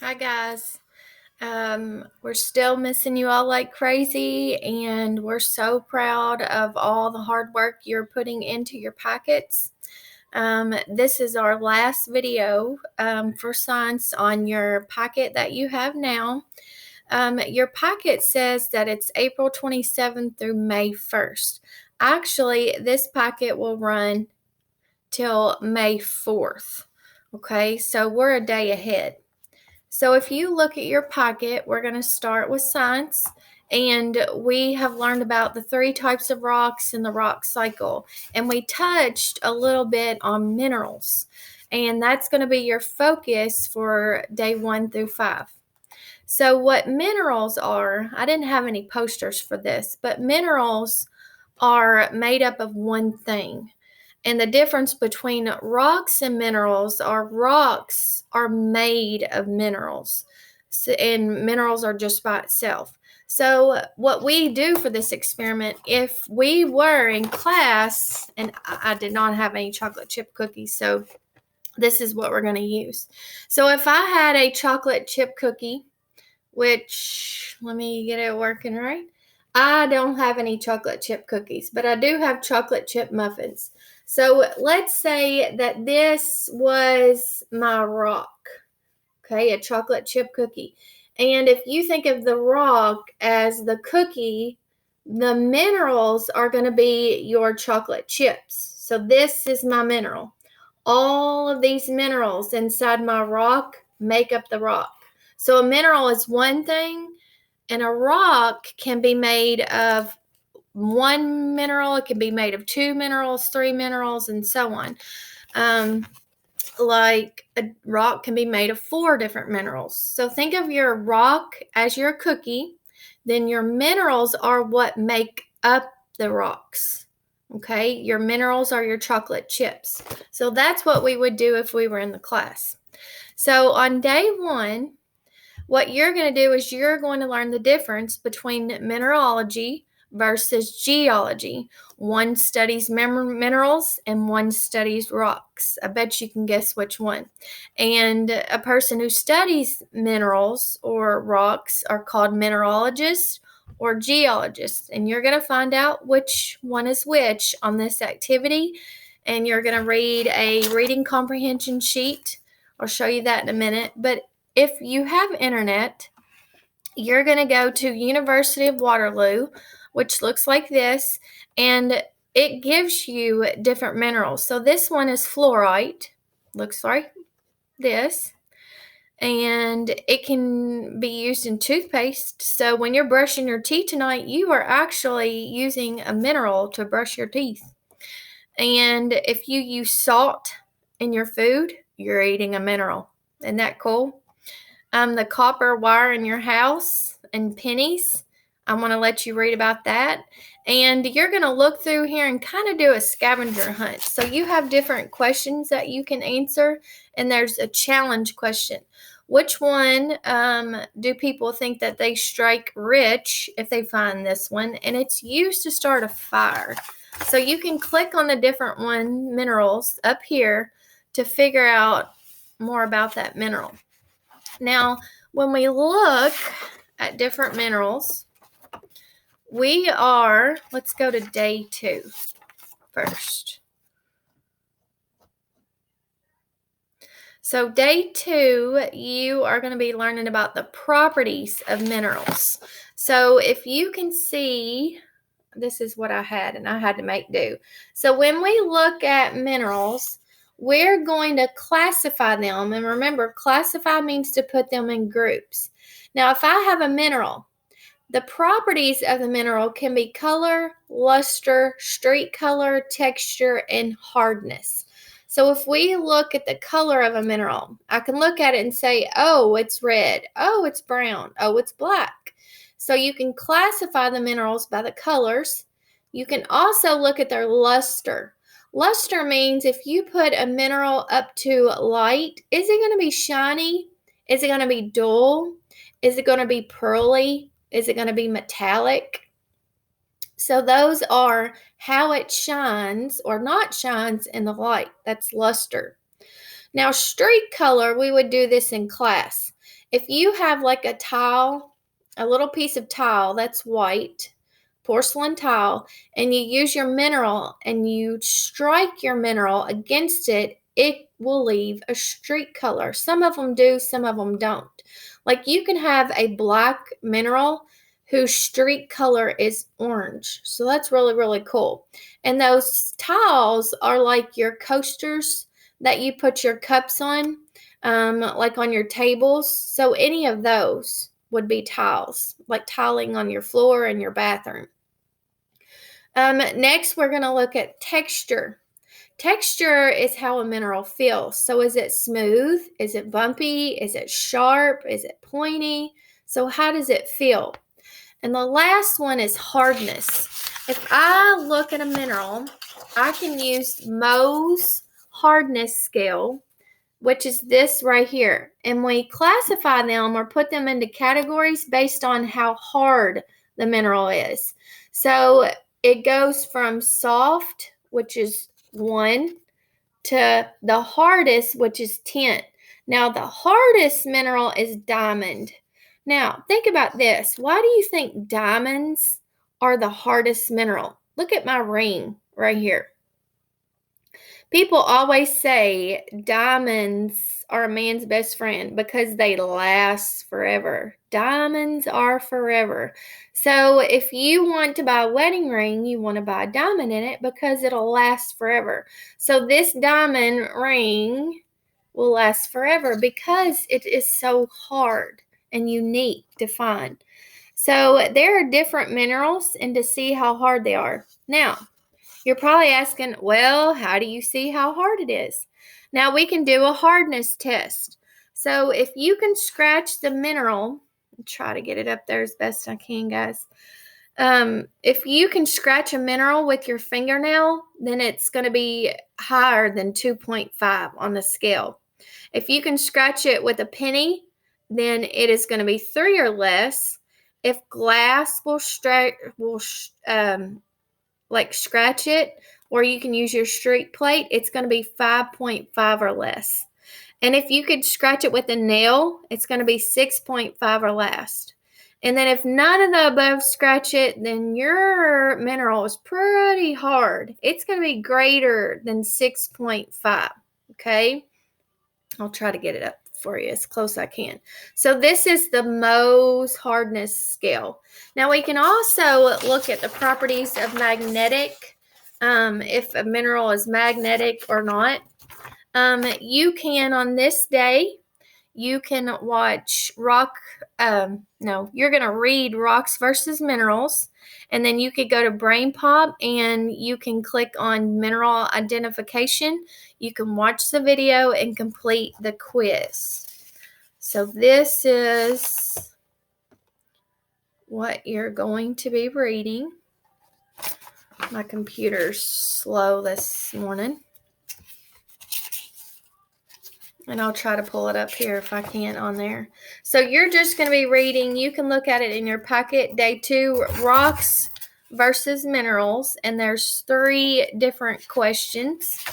Hi guys. We're still missing you all like crazy, and we're so proud of all the hard work you're putting into your packets. This is our last video for science on your packet that you have now. Your packet says that it's April 27th through May 1st. Actually, this packet will run till May 4th. Okay, so we're a day ahead. So if you look at your pocket, we're going to start with science, and we have learned about the 3 types of rocks in the rock cycle, and we touched a little bit on minerals, and that's going to be your focus for day 1 through 5. So what minerals are, I didn't have any posters for this, but minerals are made up of one thing. And the difference between rocks and minerals are rocks are made of minerals, and minerals are just by itself. So what we do for this experiment, if we were in class, and I did not have any chocolate chip cookies, so this is what we're going to use. So if I had a chocolate chip cookie, which, let me get it working right. I don't have any chocolate chip cookies, but I do have chocolate chip muffins. So let's say that this was my rock, okay, a chocolate chip cookie. And if you think of the rock as the cookie, the minerals are going to be your chocolate chips. So this is my mineral. All of these minerals inside my rock make up the rock. So a mineral is one thing, and a rock can be made of one mineral, it can be made of 2 minerals, 3 minerals, and so on. Like a rock can be made of 4 different minerals. So think of your rock as your cookie, then your minerals are what make up the rocks. Okay, your minerals are your chocolate chips. So that's what we would do if we were in the class. So on day 1, what you're going to do is you're going to learn the difference between mineralogy versus geology. One studies minerals and one studies rocks. I bet you can guess which one. And a person who studies minerals or rocks are called mineralogists or geologists. And you're going to find out which one is which on this activity. And you're going to read a reading comprehension sheet. I'll show you that in a minute. But if you have internet, you're going to go to University of Waterloo, which looks like this, and it gives you different minerals. So this one is fluorite, looks like this, and it can be used in toothpaste. So when you're brushing your teeth tonight, you are actually using a mineral to brush your teeth. And if you use salt in your food, you're eating a mineral. Isn't that cool? The copper wire in your house and pennies. I'm going to let you read about that. And you're going to look through here and kind of do a scavenger hunt. So you have different questions that you can answer, and there's a challenge question. Which one do people think that they strike rich if they find this one? And it's used to start a fire. So you can click on the different minerals up here to figure out more about that mineral. Now, when we look at different minerals, let's go to day 2 first. So day 2, you are going to be learning about the properties of minerals. So if you can see, this is what I had, and I had to make do. So when we look at minerals, we're going to classify them. And remember, classify means to put them in groups. Now, if I have a mineral, the properties of the mineral can be color, luster, streak color, texture, and hardness. So if we look at the color of a mineral, I can look at it and say, oh, it's red. Oh, it's brown. Oh, it's black. So you can classify the minerals by the colors. You can also look at their luster. Luster means if you put a mineral up to light, is it going to be shiny? Is it going to be dull? Is it going to be pearly? Is it going to be metallic? So those are how it shines or not shines in the light. That's luster. Now, streak color, we would do this in class. If you have like a tile, a little piece of tile that's white, porcelain tile, and you use your mineral and you strike your mineral against it, it will leave a streak color. Some of them do, some of them don't. Like you can have a black mineral whose streak color is orange. So that's really, really cool. And those tiles are like your coasters that you put your cups on, like on your tables. So any of those would be tiles, like tiling on your floor in your bathroom. Next, we're going to look at texture. Texture is how a mineral feels. So is it smooth? Is it bumpy? Is it sharp? Is it pointy? So how does it feel? And the last one is hardness. If I look at a mineral, I can use Mohs hardness scale, which is this right here. And we classify them or put them into categories based on how hard the mineral is. So it goes from soft, which is 1, to the hardest, which is 10. Now, the hardest mineral is diamond. Now, think about this. Why do you think diamonds are the hardest mineral? Look at my ring right here. People always say diamonds are a man's best friend because they last forever. Diamonds are forever. So if you want to buy a wedding ring, you want to buy a diamond in it because it'll last forever. So this diamond ring will last forever because it is so hard and unique to find. So there are different minerals, and to see how hard they are. Now, you're probably asking, well, how do you see how hard it is? Now we can do a hardness test. So if you can scratch the mineral, try to get it up there as best I can, guys. If you can scratch a mineral with your fingernail, then it's going to be higher than 2.5 on the scale. If you can scratch it with a penny, then it is going to be 3 or less. If glass will like scratch it, or you can use your streak plate, it's going to be 5.5 or less. And if you could scratch it with a nail, it's going to be 6.5 or less. And then if none of the above scratch it, then your mineral is pretty hard. It's going to be greater than 6.5. Okay? I'll try to get it up for you as close as I can. So this is the Mohs hardness scale. Now we can also look at the properties of magnetic, if a mineral is magnetic or not. You can, on this day, you can watch you're going to read Rocks versus Minerals, and then you could go to Brain Pop and you can click on mineral identification. You can watch the video and complete the quiz. So this is what you're going to be reading. My computer's slow this morning. And I'll try to pull it up here if I can on there. So you're just going to be reading. You can look at it in your packet. Day 2, Rocks versus Minerals. And there's 3 different questions.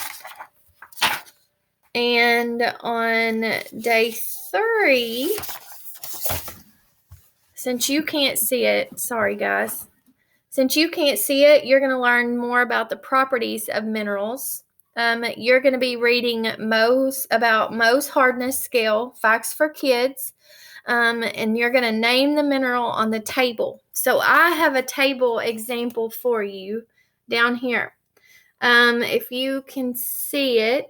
And on day 3, since you can't see it, sorry guys. Since you can't see it, you're going to learn more about the properties of minerals. You're going to be reading Mohs hardness scale, facts for kids, and you're going to name the mineral on the table. So I have a table example for you down here. If you can see it,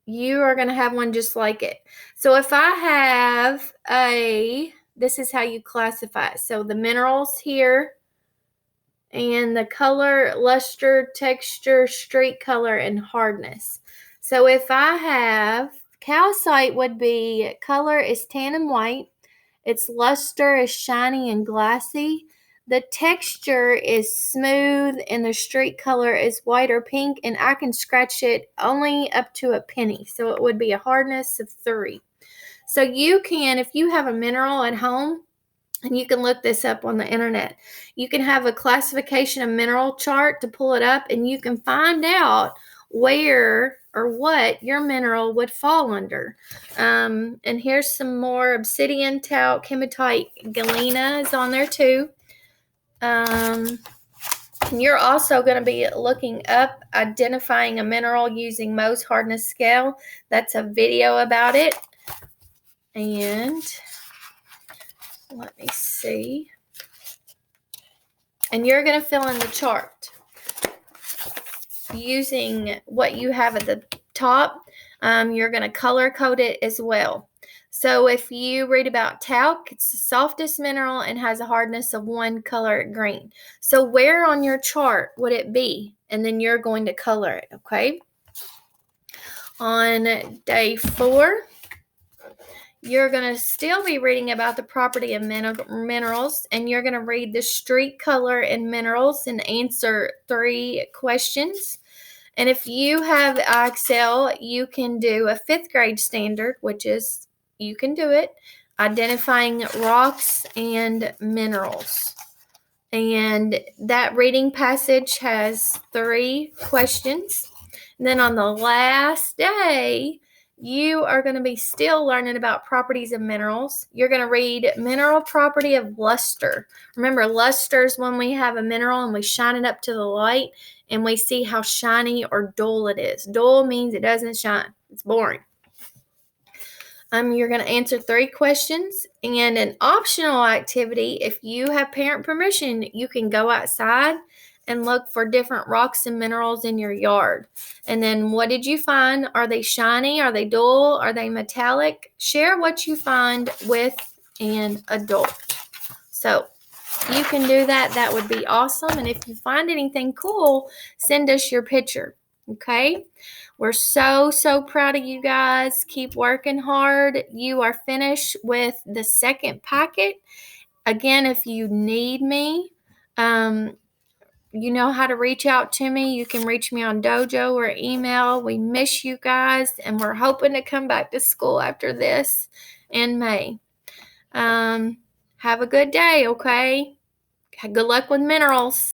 you are going to have one just like it. So if I have this is how you classify it. So the minerals here, and the color, luster, texture, streak color, and hardness. So if I have, calcite would be, color is tan and white. Its luster is shiny and glassy. The texture is smooth, and the streak color is white or pink, and I can scratch it only up to a penny. So it would be a hardness of 3. So you can, if you have a mineral at home, and you can look this up on the internet. You can have a classification of mineral chart to pull it up, and you can find out where or what your mineral would fall under. And here's some more: obsidian, talc, hematite, galena is on there too. You're also going to be looking up identifying a mineral using Mohs hardness scale. That's a video about it. And let me see. And you're going to fill in the chart using what you have at the top. You're going to color code it as well. So if you read about talc, it's the softest mineral and has a hardness of 1 color green. So where on your chart would it be? And then you're going to color it, okay? On day 4, you're going to still be reading about the property of minerals, and you're going to read the street color in minerals and answer 3 questions. And if you have Excel, you can do a 5th grade standard, which is, you can do it, identifying rocks and minerals. And that reading passage has 3 questions. And then on the last day, you are going to be still learning about properties of minerals. You're going to read mineral property of luster. Remember, luster is when we have a mineral and we shine it up to the light and we see how shiny or dull it is. Dull means it doesn't shine. It's boring. You're going to answer 3 questions, and an optional activity, if you have parent permission, you can go outside and look for different rocks and minerals in your yard. And then what did you find? Are they shiny? Are they dull? Are they metallic? Share what you find with an adult. So you can do that. That would be awesome. And if you find anything cool, send us your picture. Okay? We're so proud of you guys. Keep working hard. You are finished with the 2nd packet. Again, if you need me, you know how to reach out to me. You can reach me on Dojo or email. We miss you guys, and we're hoping to come back to school after this in May. Have a good day, okay? Good luck with minerals.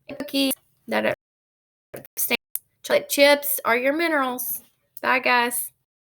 Cookies that are chocolate chips are your minerals. Bye, guys.